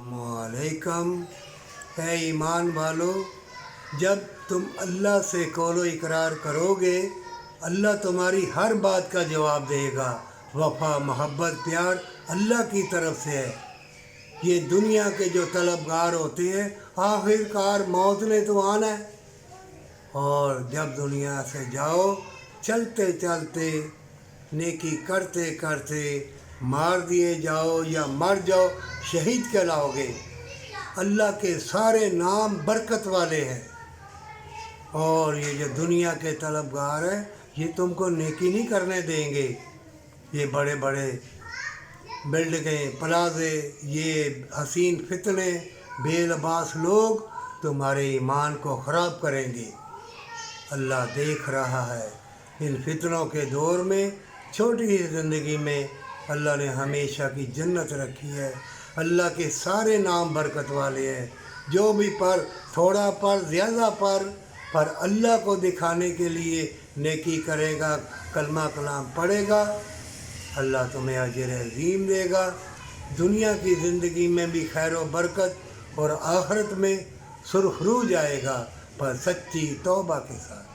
वालेकुम। है ईमान वालो, जब तुम अल्लाह से कौलो इकरार करोगे, अल्लाह तुम्हारी हर बात का जवाब देगा। वफ़ा मोहब्बत प्यार अल्लाह की तरफ से है। ये दुनिया के जो तलबगार होते हैं, आखिरकार मौत ने तो आना है, और जब दुनिया से जाओ, चलते चलते नेकी करते करते मार दिए जाओ या मर जाओ, शहीद कहलाओगे। अल्लाह के सारे नाम बरकत वाले हैं, और ये जो दुनिया के तलबगार हैं, ये तुमको नेकी नहीं करने देंगे। ये बड़े बड़े बिल्डिंगें, प्लाजे, ये हसीन फितने, बेलबास लोग तुम्हारे ईमान को ख़राब करेंगे। अल्लाह देख रहा है। इन फितनों के दौर में, छोटी ही ज़िंदगी में अल्लाह ने हमेशा की जन्नत रखी है। अल्लाह के सारे नाम बरकत वाले हैं। जो भी पर थोड़ा पर ज़्यादा पर अल्लाह को दिखाने के लिए नेकी करेगा, कलमा कलाम पढ़ेगा, अल्लाह तुम्हें अजर अज़ीम देगा। दुनिया की ज़िंदगी में भी खैर व बरकत, और आखिरत में सुरखरू जाएगा, पर सच्ची तौबा के साथ।